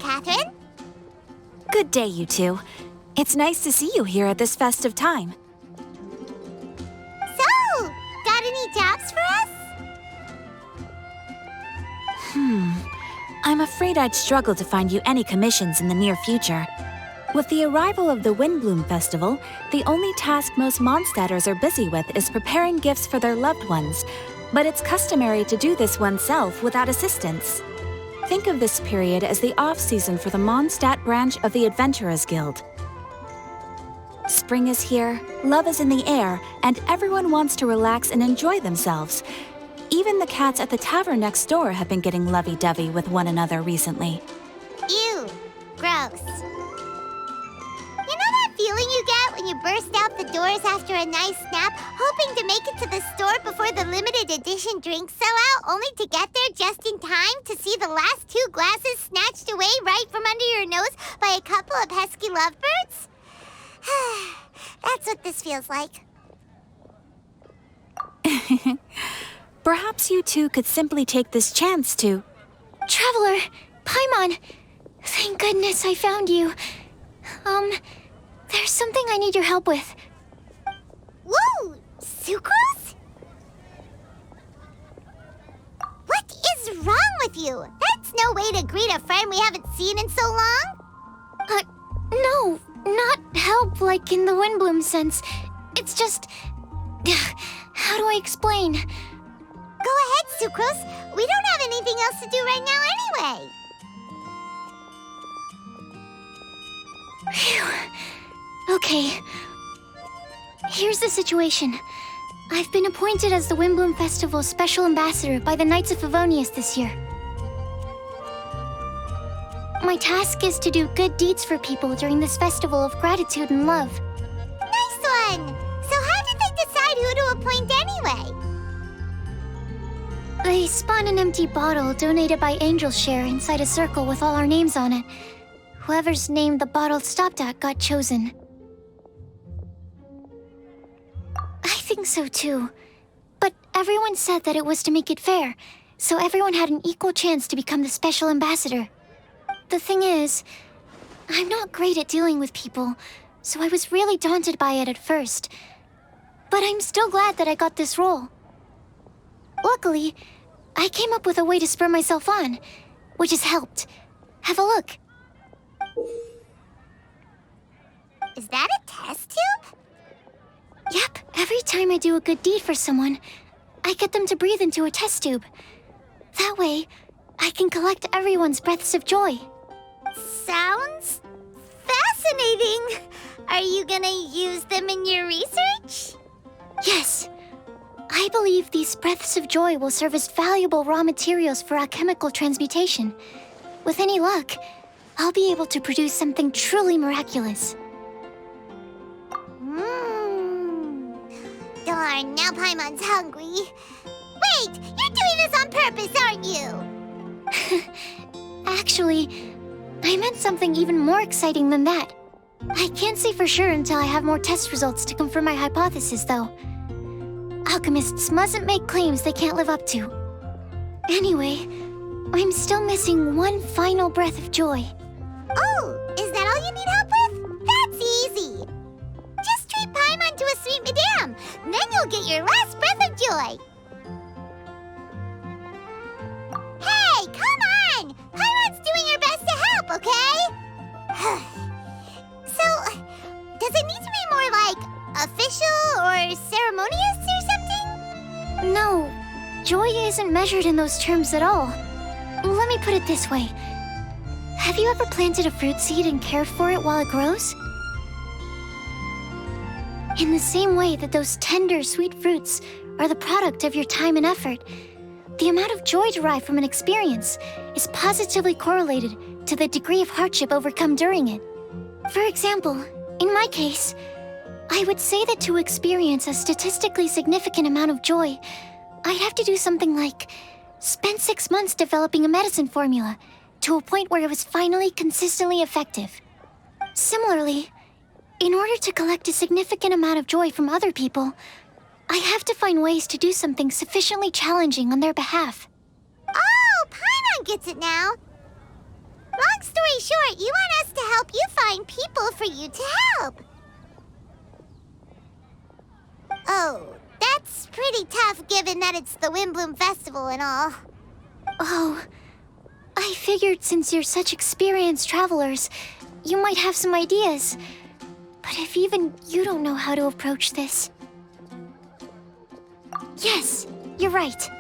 Catherine. Good day, you two. It's nice to see you here at this festive time. So, got any jobs for us? I'm afraid I'd struggle to find you any commissions in the near future. With the arrival of the Windblume Festival, the only task most Mondstadters are busy with is preparing gifts for their loved ones, but it's customary to do this oneself without assistance. Think of this period as the off-season for the Mondstadt branch of the Adventurers Guild. Spring is here, love is in the air, and everyone wants to relax and enjoy themselves. Even the cats at the tavern next door have been getting lovey-dovey with one another recently. Ew, gross. You know that feeling you get when you burst out the doors after a nice nap, hoping to make it to the store before the limited edition drinks sell out, only to get there just in time to see the last 2 glasses snatched away right from under your nose by a couple of pesky lovebirds? That's what this feels like. Perhaps you two could simply take this chance to... Traveler! Paimon! Thank goodness I found you. There's something I need your help with. Whoa! Sucrose? What is wrong with you? That's no way to greet a friend we haven't seen in so long. No, not help like in the Windblume sense. It's just... How do I explain? Go ahead, Sucrose. We don't have anything else to do right now anyway. Phew. Okay. Here's the situation. I've been appointed as the Windblume Festival's special ambassador by the Knights of Favonius this year. My task is to do good deeds for people during this festival of gratitude and love. Nice one! So how did they decide who to appoint anyway? They spun an empty bottle donated by Angel's Share inside a circle with all our names on it. Whoever's name the bottle stopped at got chosen. I think so too. But everyone said that it was to make it fair, so everyone had an equal chance to become the special ambassador. The thing is, I'm not great at dealing with people, so I was really daunted by it at first. But I'm still glad that I got this role. Luckily, I came up with a way to spur myself on, which has helped. Have a look. Is that a test tube? Yep, every time I do a good deed for someone, I get them to breathe into a test tube. That way, I can collect everyone's breaths of joy. Sounds fascinating. Are you gonna use them in your research? Yes. I believe these breaths of joy will serve as valuable raw materials for alchemical transmutation. With any luck, I'll be able to produce something truly miraculous. Darn, now Paimon's hungry. Wait, you're doing this on purpose, aren't you? Actually, I meant something even more exciting than that. I can't say for sure until I have more test results to confirm my hypothesis, though. Alchemists mustn't make claims they can't live up to. Anyway, I'm still missing one final breath of joy. Oh, is that all you need help with? That's easy. Just treat Paimon to a sweet madame, then you'll get your last breath of joy. Hey, come on! Paimon's doing her best to help, okay? So, does it need to be more like official or ceremonious or something? No, joy isn't measured in those terms at all. Let me put it this way. Have you ever planted a fruit seed and cared for it while it grows? In the same way that those tender, sweet fruits are the product of your time and effort, the amount of joy derived from an experience is positively correlated to the degree of hardship overcome during it. For example, in my case, I would say that to experience a statistically significant amount of joy, I'd have to do something like spend 6 months developing a medicine formula to a point where it was finally consistently effective. Similarly, in order to collect a significant amount of joy from other people, I have to find ways to do something sufficiently challenging on their behalf. Oh, Paimon gets it now. Long story you want us to help you find people for you to help. Oh, that's pretty tough given that it's the Windblume Festival and all. Oh, I figured since you're such experienced travelers, you might have some ideas. But if even you don't know how to approach this... Yes, you're right.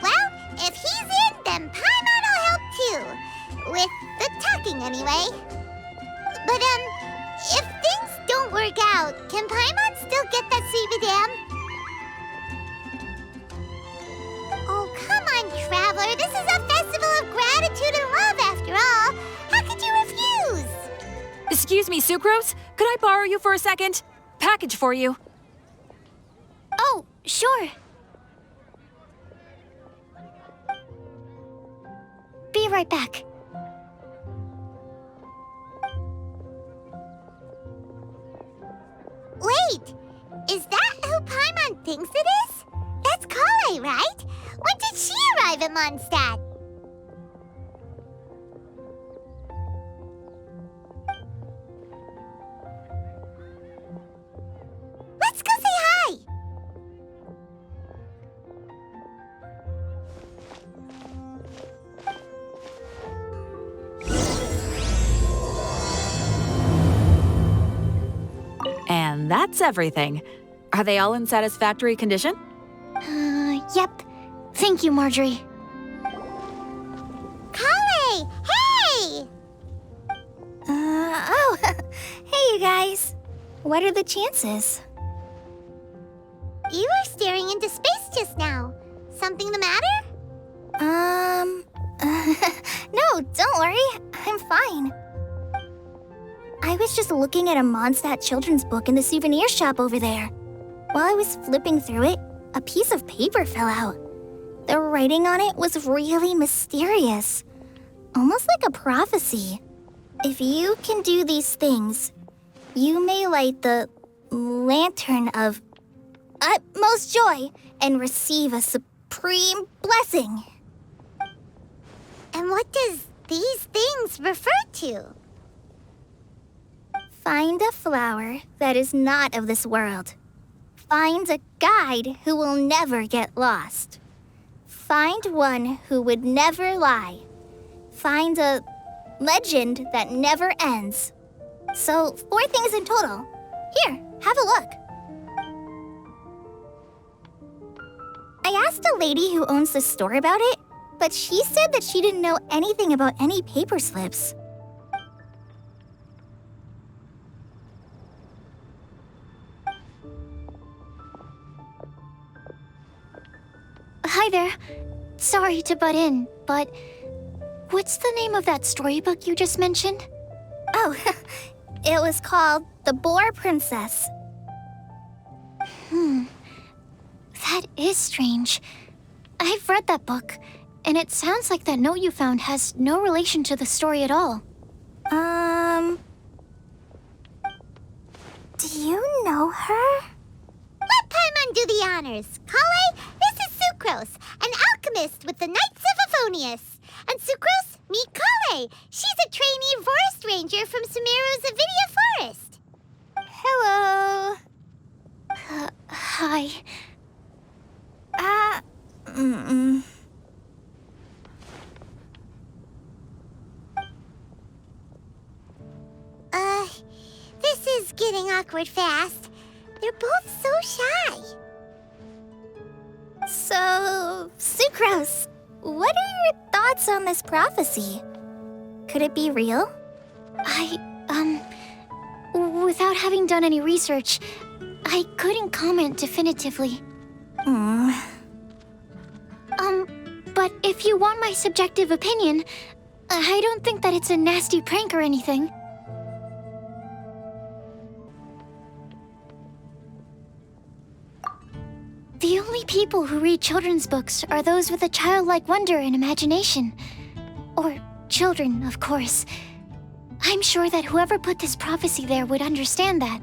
Well, if he's in, then Paimon will help too. With the talking, anyway. But, if things don't work out, can Paimon still get that sweet madame? Oh, come on, Traveler. This is a festival of gratitude and love, after all. How could you refuse? Excuse me, Sucrose? Could I borrow you for a second? Package for you. Oh, sure. Be right back. Wait! Is that who Paimon thinks it is? That's Kale, right? When did she arrive at Mondstadt? Let's go say hi! And that's everything. Are they all in satisfactory condition? Yep. Thank you, Marjorie. Kale! Hey! Hey, you guys. What are the chances? You were staring into space just now. Something the matter? No, don't worry. I'm fine. I was just looking at a Mondstadt children's book in the souvenir shop over there. While I was flipping through it, a piece of paper fell out. The writing on it was really mysterious, almost like a prophecy. If you can do these things, you may light the lantern of utmost joy and receive a supreme blessing. And what does these things refer to? Find a flower that is not of this world. Find a guide who will never get lost. Find one who would never lie. Find a legend that never ends. So, 4 things in total. Here, have a look. I asked a lady who owns the store about it, but she said that she didn't know anything about any paper slips. Hi there. Sorry to butt in, but what's the name of that storybook you just mentioned? Oh, it was called The Boar Princess. That is strange. I've read that book, and it sounds like that note you found has no relation to the story at all. Do you know her? Let Paimon do the honors. Kale, this is Sucrose, an alchemist with the Knights of Favonius. And Sucrose, meet Kale. She's a trainee forest ranger from Sumeru's Avidia Forest. Hello. Hi. This is getting awkward fast. They're both so shy. So, Sucrose, what are your thoughts on this prophecy? Could it be real? Without having done any research, I couldn't comment definitively. But if you want my subjective opinion, I don't think that it's a nasty prank or anything. The only people who read children's books are those with a childlike wonder and imagination. Or children, of course. I'm sure that whoever put this prophecy there would understand that.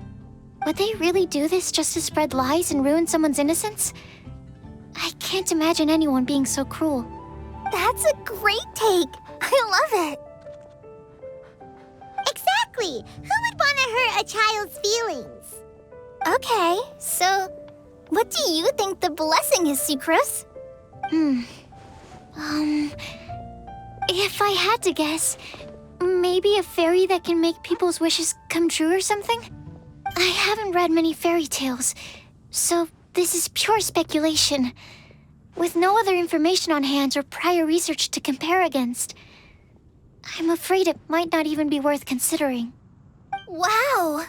Would they really do this just to spread lies and ruin someone's innocence? I can't imagine anyone being so cruel. That's a great take. I love it. Exactly! Who would want to hurt a child's feelings? Okay, so what do you think the blessing is, Sucrose? If I had to guess, maybe a fairy that can make people's wishes come true or something? I haven't read many fairy tales, so this is pure speculation. With no other information on hand or prior research to compare against, I'm afraid it might not even be worth considering. Wow!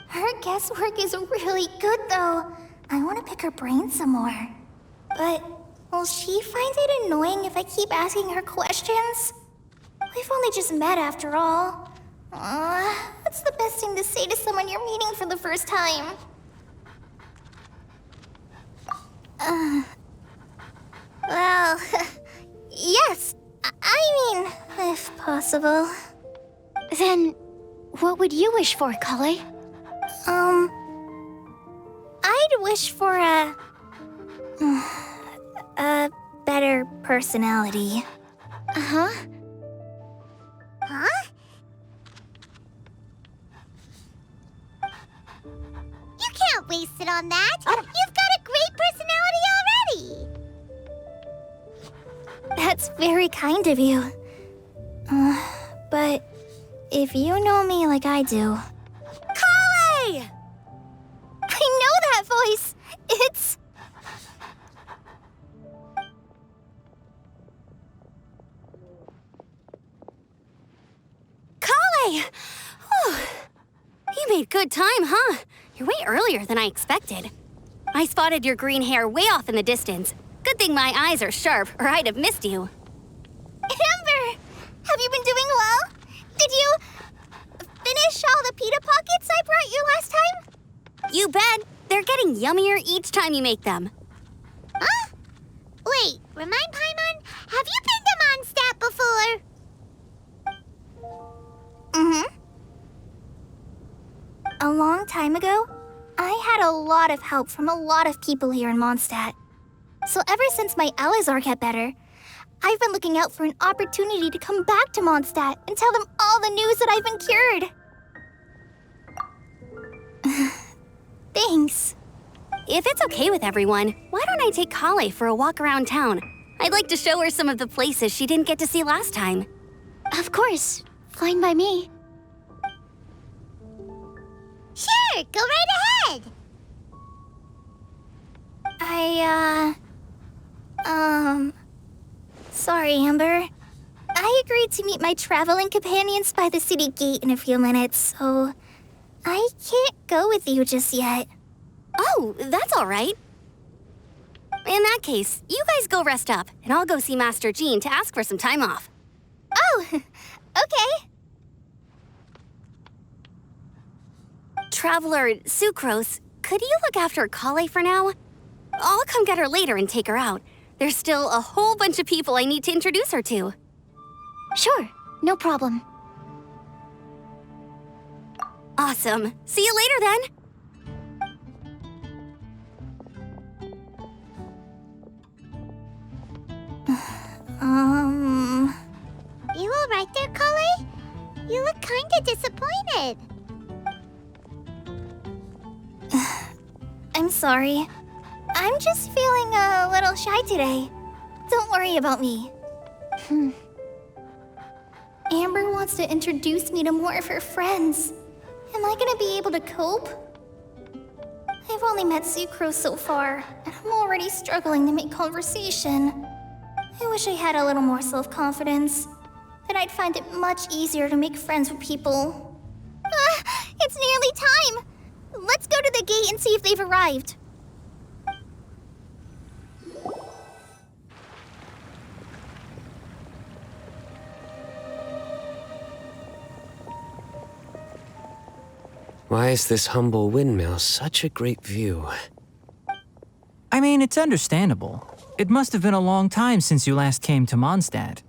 Her guesswork is really good, though. I want to pick her brain some more. But will she find it annoying if I keep asking her questions? We've only just met after all. What's the best thing to say to someone you're meeting for the first time? Well, yes. I mean, if possible. Then, what would you wish for, Kale? I'd wish for a better personality. Uh-huh. Huh? You can't waste it on that! You've got a great personality already! That's very kind of you. But if you know me like I do... Kale! I know that voice! It's... Kale! You made good time, huh? You're way earlier than I expected. I spotted your green hair way off in the distance. Good thing my eyes are sharp, or I'd have missed you. Amber! Have you been doing well? Did you finish all the pita pockets I brought you last time? You bet. They're getting yummier each time you make them. Huh? Wait, remind Paimon, have you been to Mondstadt before? A long time ago, I had a lot of help from a lot of people here in Mondstadt. So ever since my Alizar got better, I've been looking out for an opportunity to come back to Mondstadt and tell them all the news that I've been cured. Thanks. If it's okay with everyone, why don't I take Kale for a walk around town? I'd like to show her some of the places she didn't get to see last time. Of course. Fine by me. Sure, go right ahead! Sorry, Amber. I agreed to meet my traveling companions by the city gate in a few minutes, so I can't go with you just yet. Oh, that's all right. In that case, you guys go rest up, and I'll go see Master Jean to ask for some time off. Oh, okay. Traveler Sucrose, could you look after Kale for now? I'll come get her later and take her out. There's still a whole bunch of people I need to introduce her to. Sure, no problem. Awesome. See you later then. You all right there, Kale? You look kinda disappointed. I'm sorry. I'm just feeling a little shy today. Don't worry about me. Amber wants to introduce me to more of her friends. Am I gonna be able to cope? I've only met Sucrose so far, and I'm already struggling to make conversation. I wish I had a little more self-confidence. Then I'd find it much easier to make friends with people. It's nearly time! Let's go to the gate and see if they've arrived. Why is this humble windmill such a great view? I mean, it's understandable. It must have been a long time since you last came to Mondstadt.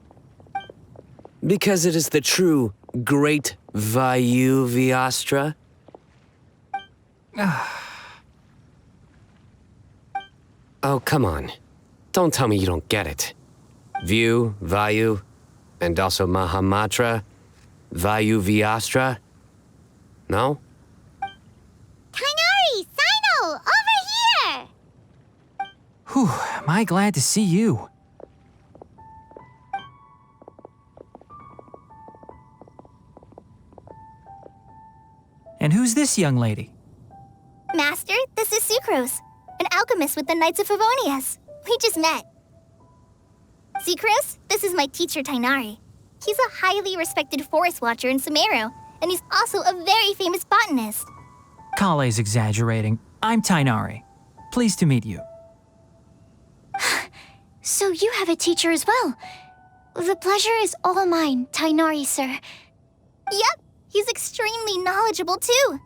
Because it is the true Great Vayu Viastra? Oh, come on. Don't tell me you don't get it. View, Vayu, and also Mahamatra. Vayu Viastra? No? Kainari, Sino, over here! Whew, am I glad to see you. And who's this young lady? Master, this is Sucrose, an alchemist with the Knights of Favonius. We just met. Sucrose, this is my teacher, Tainari. He's a highly respected forest watcher in Sumeru, and he's also a very famous botanist. Kale's exaggerating. I'm Tainari. Pleased to meet you. So you have a teacher as well. The pleasure is all mine, Tainari, sir. Yep, he's extremely knowledgeable too.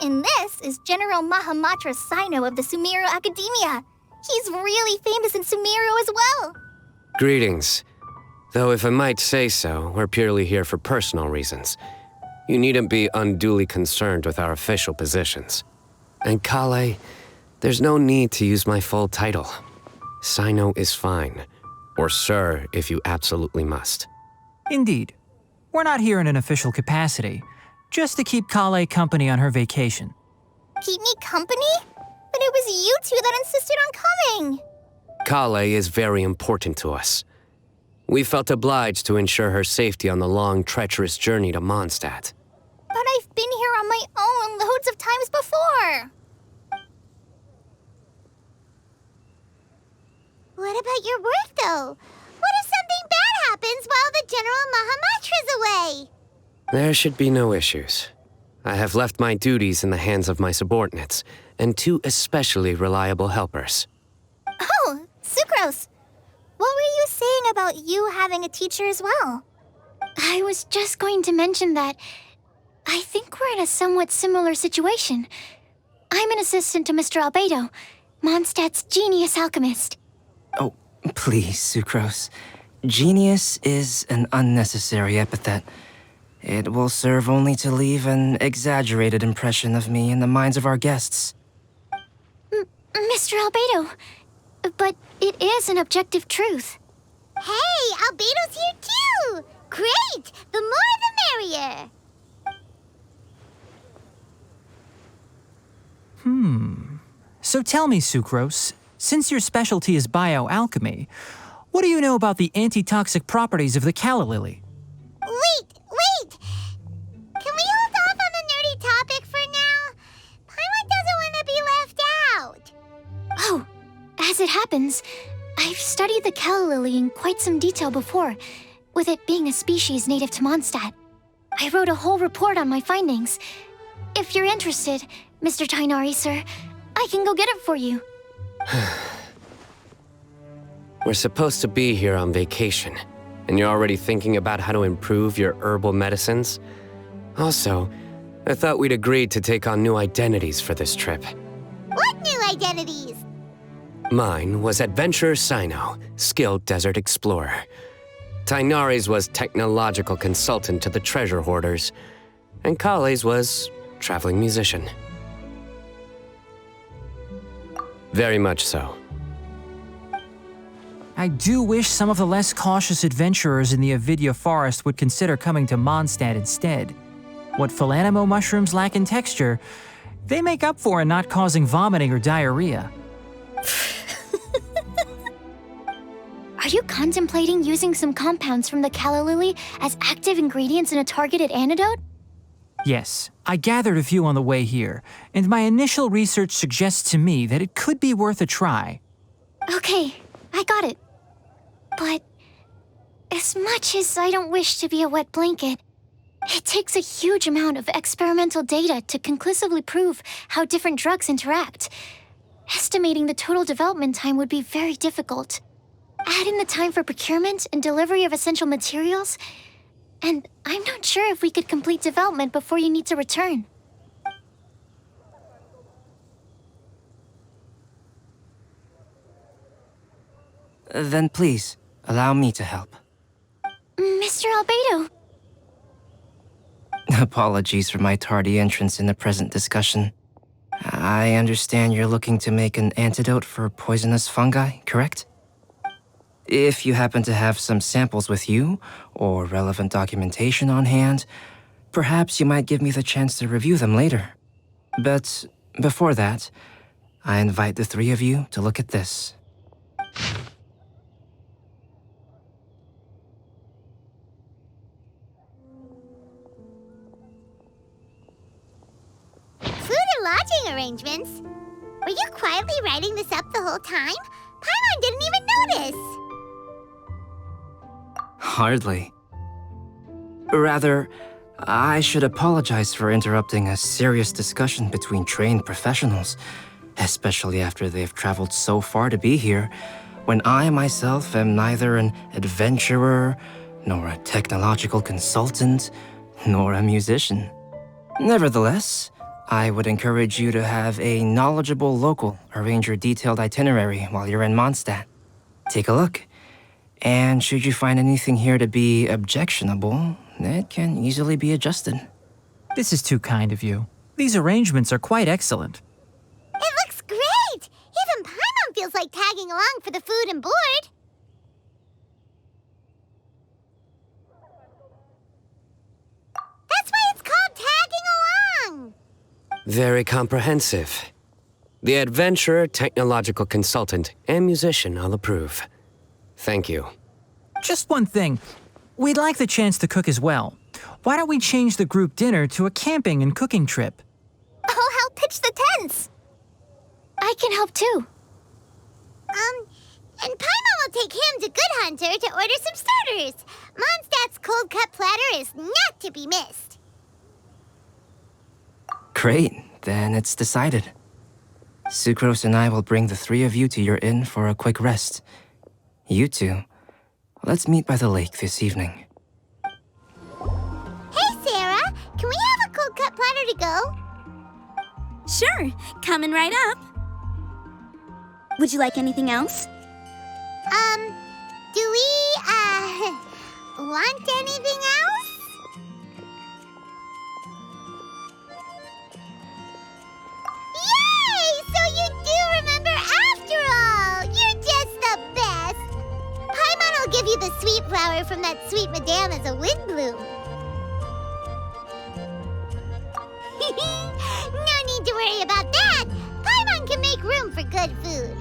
And this is General Mahamatra Sino of the Sumeru Academia. He's really famous in Sumeru as well. Greetings. Though if I might say so, we're purely here for personal reasons. You needn't be unduly concerned with our official positions. And Kale, there's no need to use my full title. Sino is fine. Or sir, if you absolutely must. Indeed. We're not here in an official capacity, just to keep Kale company on her vacation. Keep me company? But it was you two that insisted on coming. Kale is very important to us. We felt obliged to ensure her safety on the long, treacherous journey to Mondstadt. But I've been here on my own loads of times before. What about your work, though? What if something bad happens while the General Mahamatra's away? There should be no issues. I have left my duties in the hands of my subordinates, and 2 especially reliable helpers. Oh, Sucrose. What were you saying about you having a teacher as well? I was just going to mention that I think we're in a somewhat similar situation. I'm an assistant to Mr. Albedo, Mondstadt's genius alchemist. Oh, please, Sucrose. Genius is an unnecessary epithet. It will serve only to leave an exaggerated impression of me in the minds of our guests. Mr. Albedo, but it is an objective truth. Hey, Albedo's here too! Great! The more the merrier! So tell me, Sucrose, since your specialty is bioalchemy, what do you know about the antitoxic properties of the calla lily? Wait! Can we hold off on the nerdy topic for now? Paimon doesn't want to be left out. Oh, as it happens, I've studied the calla lily in quite some detail before, with it being a species native to Mondstadt. I wrote a whole report on my findings. If you're interested, Mr. Tainari, sir, I can go get it for you. We're supposed to be here on vacation, and you're already thinking about how to improve your herbal medicines? Also, I thought we'd agreed to take on new identities for this trip. What new identities? Mine was Adventurer Sino, skilled desert explorer. Tainari's was technological consultant to the treasure hoarders, and Kale's was traveling musician. Very much so. I do wish some of the less cautious adventurers in the Avidya forest would consider coming to Mondstadt instead. What Philanimo mushrooms lack in texture, they make up for in not causing vomiting or diarrhea. Are you contemplating using some compounds from the calla lily as active ingredients in a targeted antidote? Yes, I gathered a few on the way here, and my initial research suggests to me that it could be worth a try. Okay, I got it. But as much as I don't wish to be a wet blanket, it takes a huge amount of experimental data to conclusively prove how different drugs interact. Estimating the total development time would be very difficult. Add in the time for procurement and delivery of essential materials, and I'm not sure if we could complete development before you need to return. Then please, allow me to help. Mr. Albedo. Apologies for my tardy entrance in the present discussion. I understand you're looking to make an antidote for poisonous fungi, correct? If you happen to have some samples with you, or relevant documentation on hand, perhaps you might give me the chance to review them later. But before that, I invite the three of you to look at this. Food and lodging arrangements? Were you quietly writing this up the whole time? Paimon didn't even notice! Hardly. Rather, I should apologize for interrupting a serious discussion between trained professionals, especially after they've traveled so far to be here, when I myself am neither an adventurer, nor a technological consultant, nor a musician. Nevertheless, I would encourage you to have a knowledgeable local arrange your detailed itinerary while you're in Mondstadt. Take a look, and should you find anything here to be objectionable, it can easily be adjusted. This is too kind of you. These arrangements are quite excellent. It looks great! Even Paimon feels like tagging along for the food and board. That's why it's called tagging along! Very comprehensive. The adventurer, technological consultant, and musician all approve. Thank you. Just one thing. We'd like the chance to cook as well. Why don't we change the group dinner to a camping and cooking trip? I'll help pitch the tents. I can help too. And Paimon will take him to Good Hunter to order some starters. Mondstadt's cold cut platter is not to be missed. Great, then it's decided. Sucrose and I will bring the three of you to your inn for a quick rest. You two, let's meet by the lake this evening. Hey, Sarah! Can we have a cold cut platter to go? Sure, coming right up. Would you like anything else? Do we, want anything else? Yay! So you do remember after all! You're just the best! Paimon will give you the sweet flower from that sweet madame as a Windblume. No need to worry about that! Paimon can make room for good food.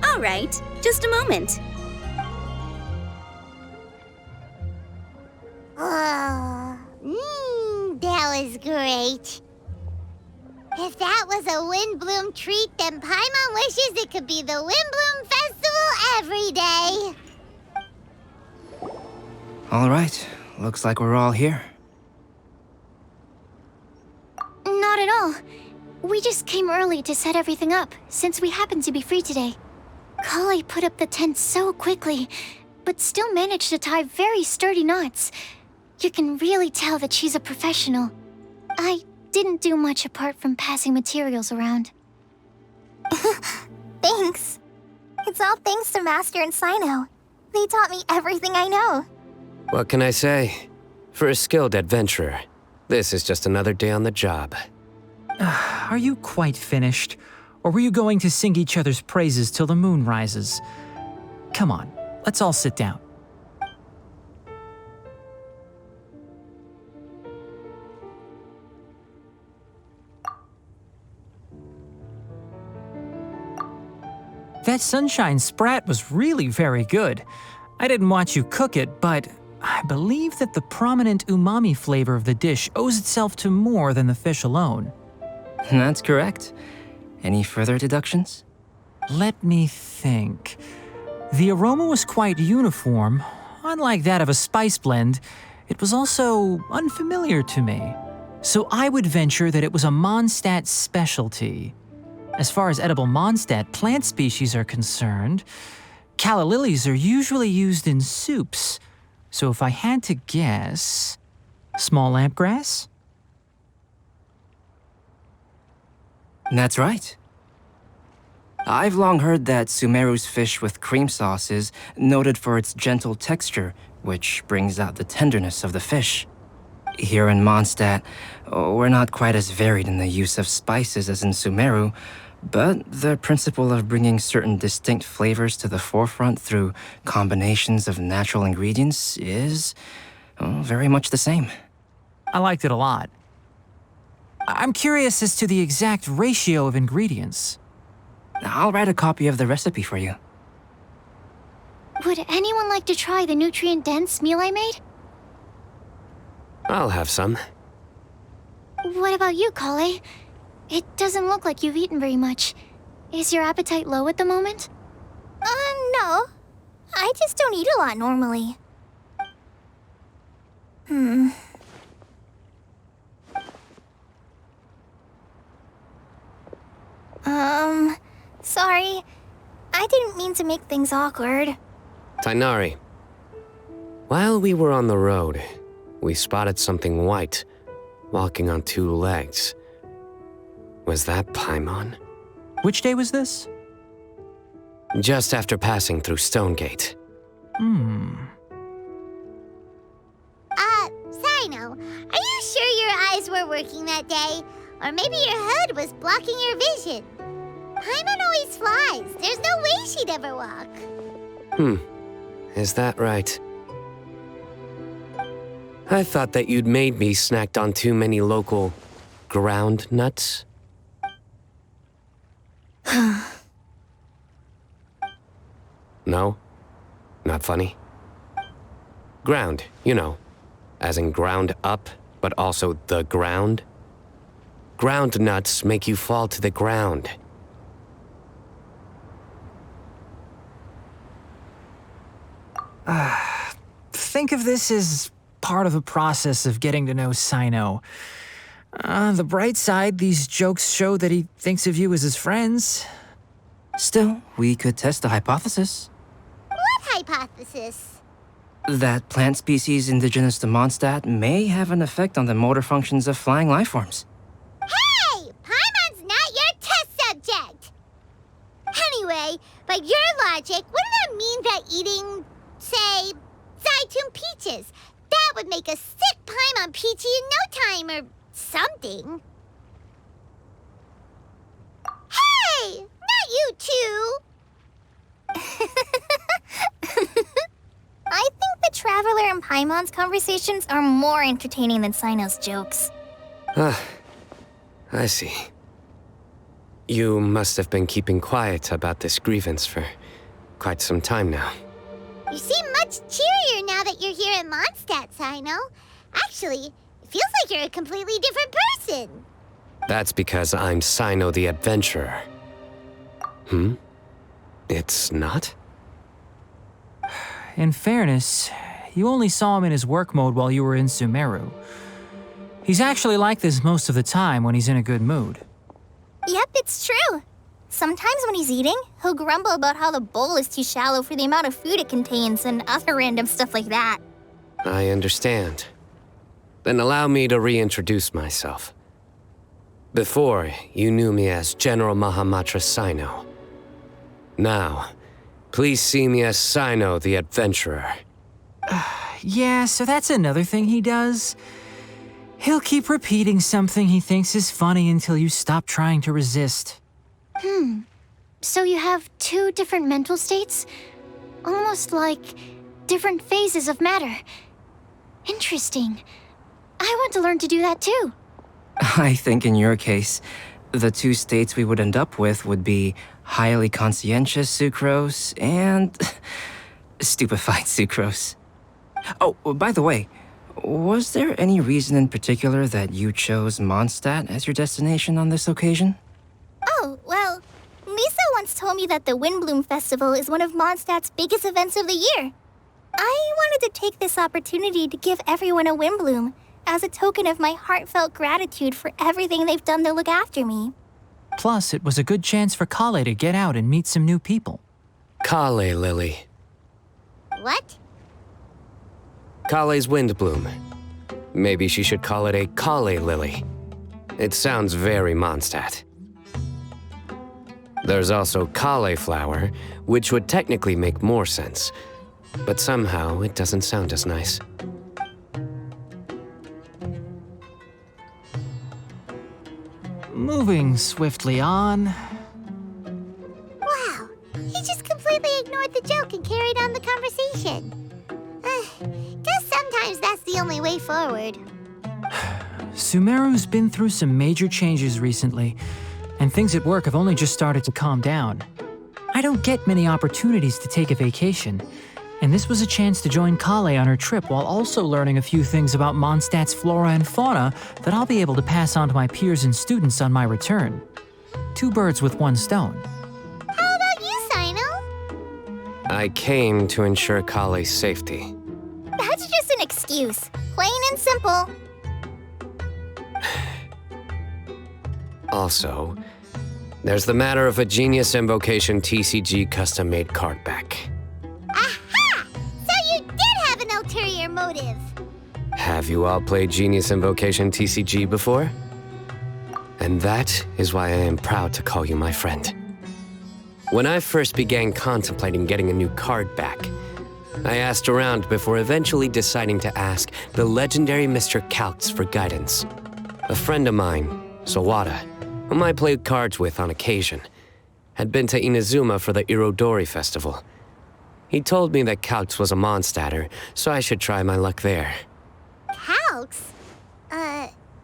All right, just a moment. Oh, that was great. If that was a Windblume treat, then Paimon wishes it could be the Windblume Festival every day. All right, looks like we're all here. Not at all. We just came early to set everything up, since we happen to be free today. Kale put up the tent so quickly, but still managed to tie very sturdy knots. You can really tell that she's a professional. I didn't do much apart from passing materials around. Thanks. It's all thanks to Master and Sino. They taught me everything I know. What can I say? For a skilled adventurer, this is just another day on the job. Are you quite finished? Or were you going to sing each other's praises till the moon rises? Come on, let's all sit down. That sunshine sprat was really very good. I didn't watch you cook it, but I believe that the prominent umami flavor of the dish owes itself to more than the fish alone. That's correct. Any further deductions? Let me think. The aroma was quite uniform. Unlike that of a spice blend, it was also unfamiliar to me. So I would venture that it was a Mondstadt specialty. As far as edible Mondstadt plant species are concerned, calla lilies are usually used in soups. So if I had to guess, small lampgrass? That's right. I've long heard that Sumeru's fish with cream sauce is noted for its gentle texture, which brings out the tenderness of the fish. Here in Mondstadt, we're not quite as varied in the use of spices as in Sumeru, But the principle of bringing certain distinct flavors to the forefront through combinations of natural ingredients is very much the same. I liked it a lot. I'm curious as to the exact ratio of ingredients. I'll write a copy of the recipe for you. Would anyone like to try the nutrient-dense meal I made? I'll have some. What about you, Kale? It doesn't look like you've eaten very much. Is your appetite low at the moment? No. I just don't eat a lot normally. Sorry. I didn't mean to make things awkward. Tainari. While we were on the road, we spotted something white, walking on two legs. Was that Paimon? Which day was this? Just after passing through Stonegate. Sino, are you sure your eyes were working that day? Or maybe your hood was blocking your vision? Paimon always flies. There's no way she'd ever walk. Is that right? I thought that you'd made me snacked on too many local ground nuts. No? Not funny? Ground, you know, as in ground up, but also the ground. Ground nuts make you fall to the ground. Think of this as part of the process of getting to know Sino. On the bright side, these jokes show that he thinks of you as his friends. Still, we could test the hypothesis. What hypothesis? That plant species indigenous to Mondstadt may have an effect on the motor functions of flying lifeforms. Hey! Paimon's not your test subject! Anyway, by your logic, wouldn't that mean that eating, say, Zaitun peaches, that would make a sick Paimon peachy in no time or something? Hey! Not you two! I think the Traveler and Paimon's conversations are more entertaining than Sino's jokes. I see. You must have been keeping quiet about this grievance for quite some time now. You seem much cheerier now that you're here in Mondstadt, Sino. Actually, it feels like you're a completely different person. That's because I'm Sino the Adventurer. It's not? In fairness, you only saw him in his work mode while you were in Sumeru. He's actually like this most of the time when he's in a good mood. Yep, it's true. Sometimes when he's eating, he'll grumble about how the bowl is too shallow for the amount of food it contains and other random stuff like that. I understand. Then allow me to reintroduce myself. Before, you knew me as General Mahamatra Sino. Now, please see me as Sino the Adventurer. Yeah, so that's another thing he does. He'll keep repeating something he thinks is funny until you stop trying to resist. So you have two different mental states? Almost like different phases of matter. Interesting. I want to learn to do that too. I think in your case, the two states we would end up with would be highly conscientious sucrose and stupefied sucrose. Oh, by the way, was there any reason in particular that you chose Mondstadt as your destination on this occasion? Oh, well, Lisa once told me that the Windblume Festival is one of Mondstadt's biggest events of the year. I wanted to take this opportunity to give everyone a Windblume as a token of my heartfelt gratitude for everything they've done to look after me. Plus, it was a good chance for Kale to get out and meet some new people. Kale Lily. What? Kale's Windblume. Maybe she should call it a Kale Lily. It sounds very Mondstadt. There's also cauliflower, which would technically make more sense, but somehow it doesn't sound as nice. Moving swiftly on, conversation. Guess sometimes that's the only way forward. Sumeru's been through some major changes recently, and things at work have only just started to calm down. I don't get many opportunities to take a vacation, and this was a chance to join Kale on her trip while also learning a few things about Mondstadt's flora and fauna that I'll be able to pass on to my peers and students on my return. 2 birds with 1 stone. How about you, Sino? I came to ensure Kale's safety. That's just an excuse. Plain and simple. Also, there's the matter of a Genius Invocation TCG custom-made card back. Aha! So you did have an ulterior motive. Have you all played Genius Invocation TCG before? And that is why I am proud to call you my friend. When I first began contemplating getting a new card back, I asked around before eventually deciding to ask the legendary Mr. Calx for guidance. A friend of mine, Sawada, whom I played cards with on occasion, had been to Inazuma for the Irodori festival. He told me that Calx was a Mondstadter, so I should try my luck there. Calx?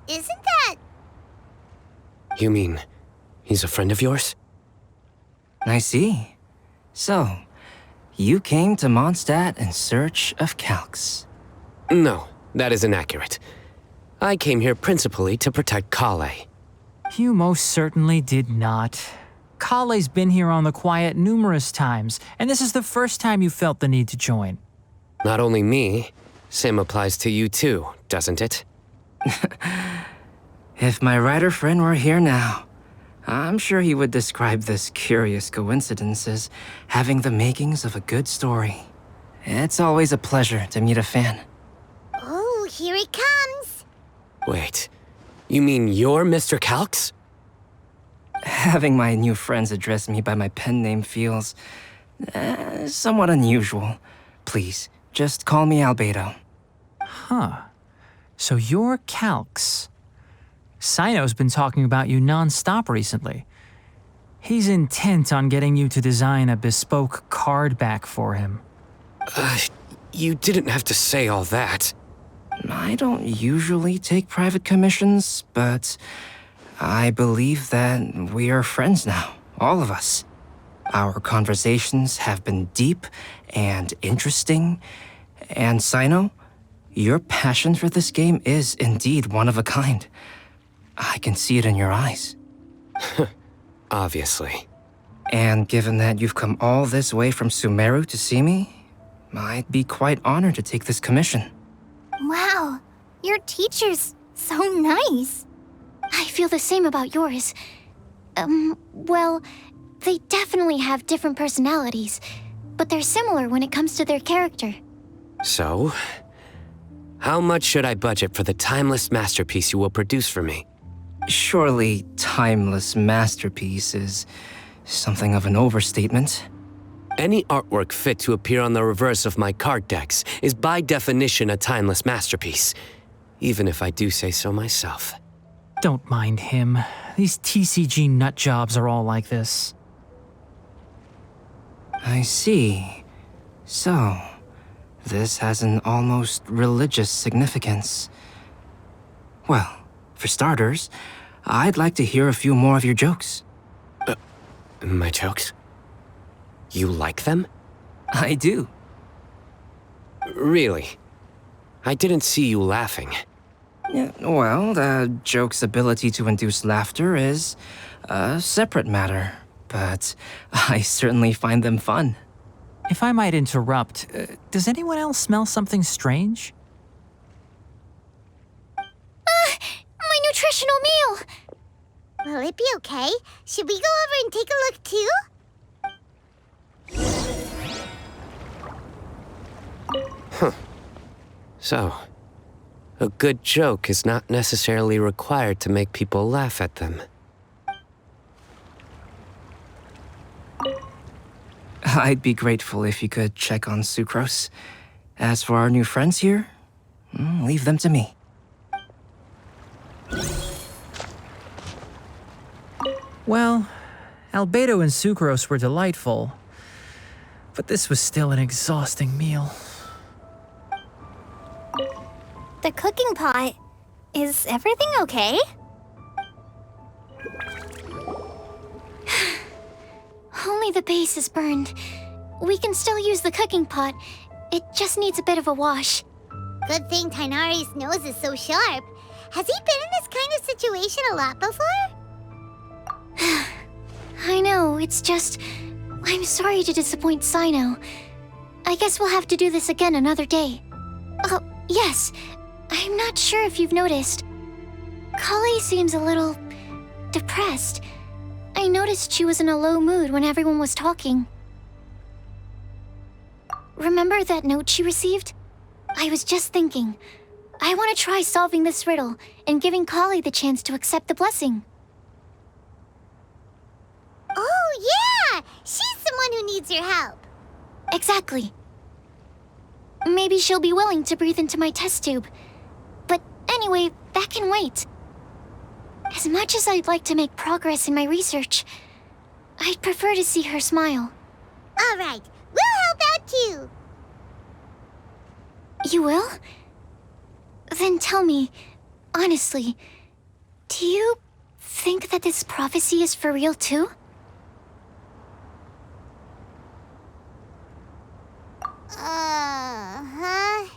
Isn't that... You mean, he's a friend of yours? I see. So, you came to Mondstadt in search of Calx. No, that is inaccurate. I came here principally to protect Kale. You most certainly did not. Kale's been here on the quiet numerous times, and this is the first time you felt the need to join. Not only me, same applies to you too, doesn't it? If my writer friend were here now, I'm sure he would describe this curious coincidence as having the makings of a good story. It's always a pleasure to meet a fan. Oh, here it comes. Wait, you mean you're Mr. Calx? Having my new friends address me by my pen name feels somewhat unusual. Please, just call me Albedo. Huh. So you're Calx. Sino's been talking about you non-stop recently. He's intent on getting you to design a bespoke card back for him. You didn't have to say all that. I don't usually take private commissions, but I believe that we are friends now, all of us. Our conversations have been deep and interesting, and Sino, your passion for this game is indeed one of a kind. I can see it in your eyes. Obviously. And given that you've come all this way from Sumeru to see me, I'd be quite honored to take this commission. Wow, your teacher's so nice. I feel the same about yours. Well, they definitely have different personalities, but they're similar when it comes to their character. So, how much should I budget for the timeless masterpiece you will produce for me? Surely, timeless masterpiece is something of an overstatement. Any artwork fit to appear on the reverse of my card decks is by definition a timeless masterpiece, even if I do say so myself. Don't mind him. These TCG nut jobs are all like this. I see. So, this has an almost religious significance. Well, for starters, I'd like to hear a few more of your jokes. My jokes? You like them? I do. Really? I didn't see you laughing. Yeah, well, the joke's ability to induce laughter is a separate matter, but I certainly find them fun. If I might interrupt, does anyone else smell something strange? My nutritional meal! Will it be okay? Should we go over and take a look too? So, a good joke is not necessarily required to make people laugh at them. I'd be grateful if you could check on Sucrose. As for our new friends here, leave them to me. Well, Albedo and Sucrose were delightful. but this was still an exhausting meal. The cooking pot. Is everything okay? Only the base is burned. We can still use the cooking pot. It just needs a bit of a wash. Good thing Tainari's nose is so sharp. Has he been in this kind of situation a lot before? I know, it's just... I'm sorry to disappoint Sino. I guess we'll have to do this again another day. Oh, yes. I'm not sure if you've noticed. Kali seems a little... depressed. I noticed she was in a low mood when everyone was talking. Remember that note she received? I was just thinking. I want to try solving this riddle and giving Kali the chance to accept the blessing. Oh, yeah! She's someone who needs your help. Exactly. Maybe she'll be willing to breathe into my test tube. But anyway, that can wait. As much as I'd like to make progress in my research, I'd prefer to see her smile. All right, we'll help out too. You will? Then tell me, honestly, do you think that this prophecy is for real too? Huh?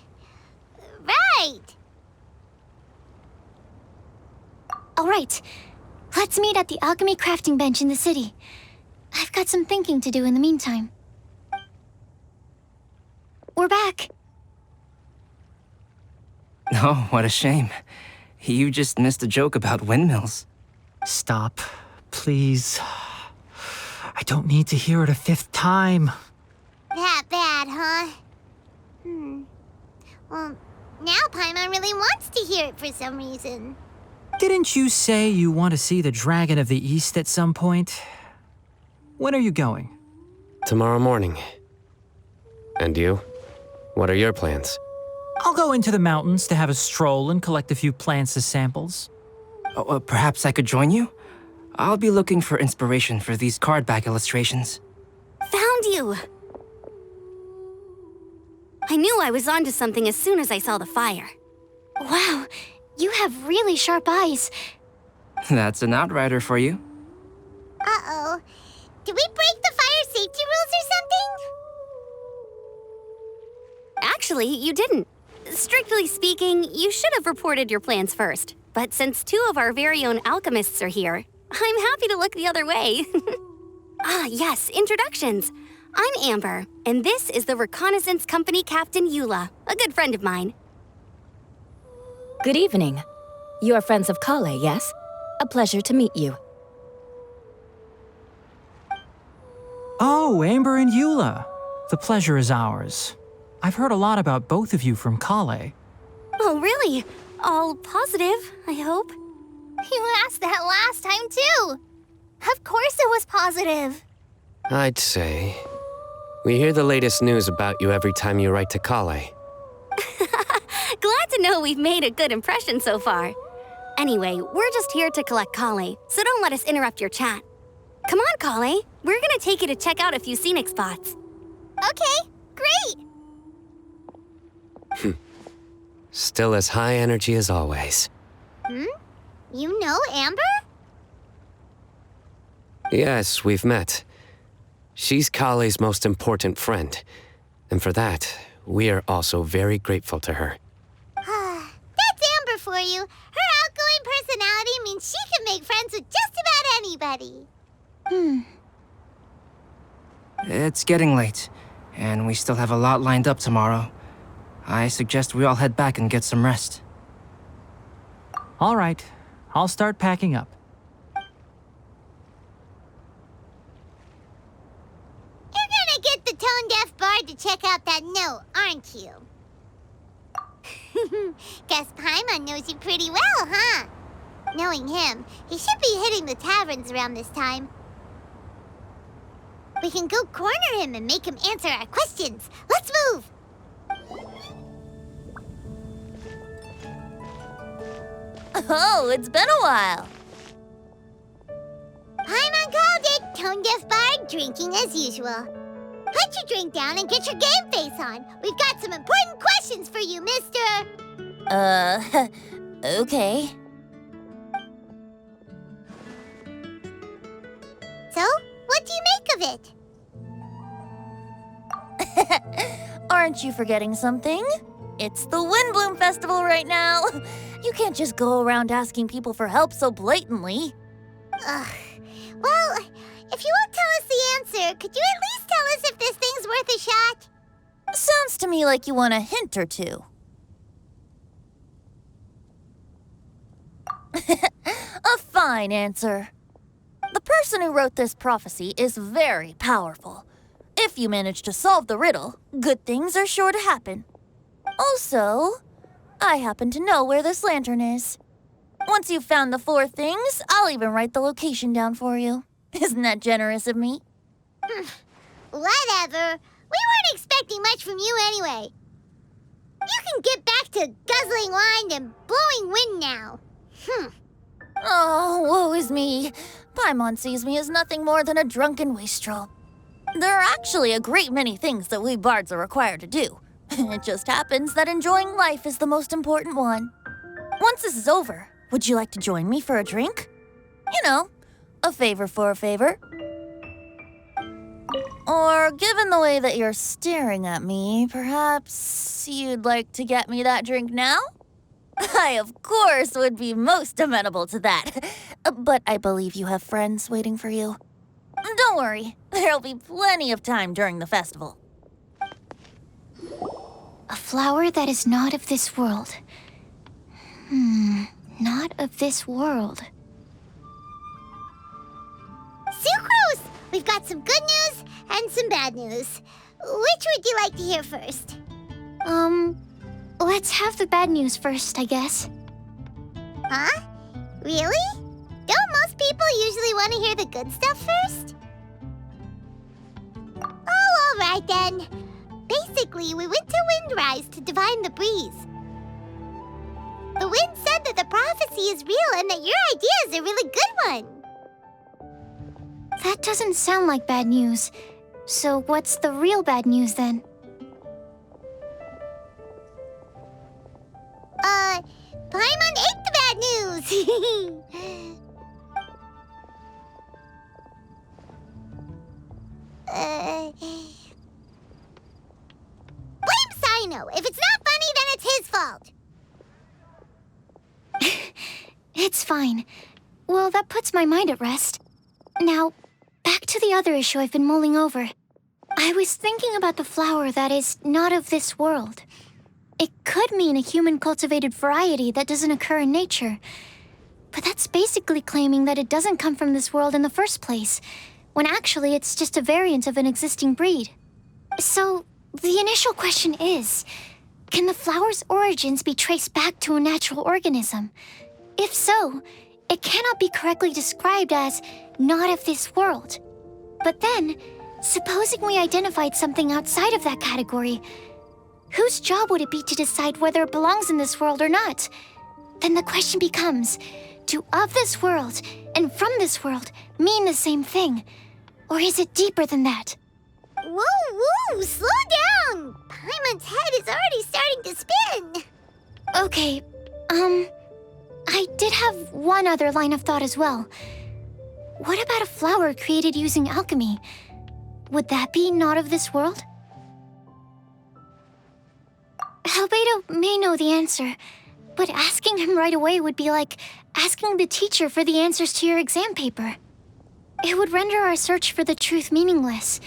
Right! All right, let's meet at the alchemy crafting bench in the city. I've got some thinking to do in the meantime. We're back. Oh, what a shame. You just missed a joke about windmills. Stop, please. I don't need to hear it a fifth time. That bad, huh? Well, now Paimon really wants to hear it for some reason. Didn't you say you want to see the Dragon of the East at some point? When are you going? Tomorrow morning. And you? What are your plans? I'll go into the mountains to have a stroll and collect a few plants as samples. Oh, perhaps I could join you? I'll be looking for inspiration for these card back illustrations. Found you! I knew I was onto something as soon as I saw the fire. Wow, you have really sharp eyes. That's an outrider for you. Uh-oh. Did we break the fire safety rules or something? Actually, you didn't. Strictly speaking, you should have reported your plans first. But since two of our very own alchemists are here, I'm happy to look the other way. Ah, yes, introductions. I'm Amber, and this is the Reconnaissance Company Captain Eula, a good friend of mine. Good evening. You are friends of Kale, yes? A pleasure to meet you. Oh, Amber and Eula. The pleasure is ours. I've heard a lot about both of you from Kale. Oh, really? All positive, I hope. You asked that last time, too. Of course it was positive. I'd say. We hear the latest news about you every time you write to Kale. Glad to know we've made a good impression so far. Anyway, we're just here to collect Kale, so don't let us interrupt your chat. Come on, Kale. We're gonna take you to check out a few scenic spots. Okay, great. Still as high energy as always. You know Amber? Yes, we've met. She's Kale's most important friend. And for that, we are also very grateful to her. That's Amber for you. Her outgoing personality means she can make friends with just about anybody. It's getting late, and we still have a lot lined up tomorrow. I suggest we all head back and get some rest. All right, I'll start packing up. You're gonna get the tone-deaf bard to check out that note, aren't you? Guess Paimon knows you pretty well, huh? Knowing him, he should be hitting the taverns around this time. We can go corner him and make him answer our questions. Let's move! Oh, it's been a while. Paimon called it, tone-deaf bard drinking as usual. Put your drink down and get your game face on. We've got some important questions for you, mister. Okay. So, what do you make of it? Aren't you forgetting something? It's the Windblume Festival right now. You can't just go around asking people for help so blatantly. Ugh. Well, if you won't tell us the answer, could you at least tell us if this thing's worth a shot? Sounds to me like you want a hint or two. A fine answer. The person who wrote this prophecy is very powerful. If you manage to solve the riddle, good things are sure to happen. Also, I happen to know where this lantern is. Once you've found the 4 things, I'll even write the location down for you. Isn't that generous of me? Whatever. We weren't expecting much from you anyway. You can get back to guzzling wine and blowing wind now. Oh, woe is me. Paimon sees me as nothing more than a drunken wastrel. There are actually a great many things that we bards are required to do. It just happens that enjoying life is the most important one. Once this is over, would you like to join me for a drink? You know, a favor for a favor. Or, given the way that you're staring at me, perhaps you'd like to get me that drink now? I, of course, would be most amenable to that. But I believe you have friends waiting for you. Don't worry, there'll be plenty of time during the festival. A flower that is not of this world. Not of this world. Sucrose! We've got some good news and some bad news. Which would you like to hear first? Let's have the bad news first, I guess. Huh? Really? Don't most people usually want to hear the good stuff first? Oh, all right then. Basically, we went to Windrise to divine the breeze. The wind said that the prophecy is real and that your idea is a really good one. That doesn't sound like bad news. So what's the real bad news then? Paimon ate the bad news! Blame Sino! If it's not funny, then it's his fault! It's fine. Well, that puts my mind at rest. Now, back to the other issue I've been mulling over. I was thinking about the flower that is not of this world. It could mean a human-cultivated variety that doesn't occur in nature. But that's basically claiming that it doesn't come from this world in the first place, when actually it's just a variant of an existing breed. So, the initial question is, can the flower's origins be traced back to a natural organism? If so, it cannot be correctly described as not of this world. But then, supposing we identified something outside of that category, whose job would it be to decide whether it belongs in this world or not? Then the question becomes, do of this world and from this world mean the same thing? Or is it deeper than that? Whoa, slow down! Paimon's head is already starting to spin! Okay, I did have one other line of thought as well. What about a flower created using alchemy? Would that be not of this world? Albedo may know the answer, but asking him right away would be like asking the teacher for the answers to your exam paper. It would render our search for the truth meaningless.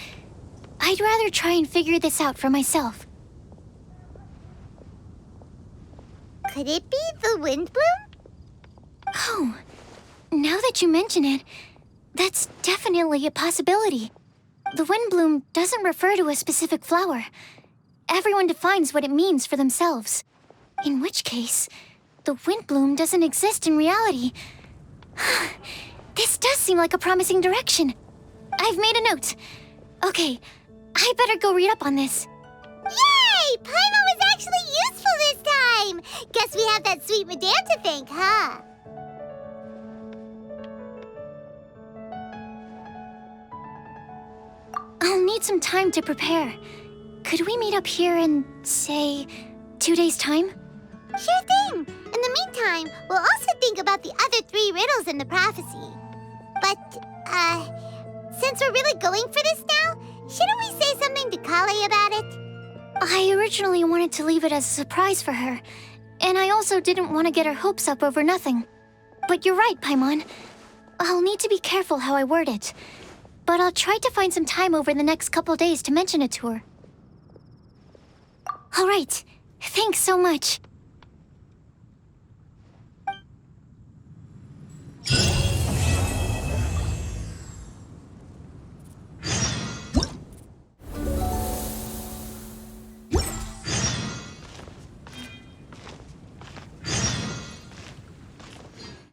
I'd rather try and figure this out for myself. Could it be the Windblume? Oh, now that you mention it, that's definitely a possibility. The Windblume doesn't refer to a specific flower. Everyone defines what it means for themselves. In which case, the Windblume doesn't exist in reality. This does seem like a promising direction. I've made a note. Okay, I better go read up on this. Yay! Paimon was actually useful this time! Guess we have that sweet madame to thank, huh? I'll need need some time to prepare. Could we meet up here in, say, 2 days' time? Sure thing. In the meantime, we'll also think about the other 3 riddles in the prophecy. But, since we're really going for this now, shouldn't we say something to Kale about it? I originally wanted to leave it as a surprise for her, and I also didn't want to get her hopes up over nothing. But you're right, Paimon. I'll need to be careful how I word it. But I'll try to find some time over the next couple days to mention it to her. All right. Thanks so much.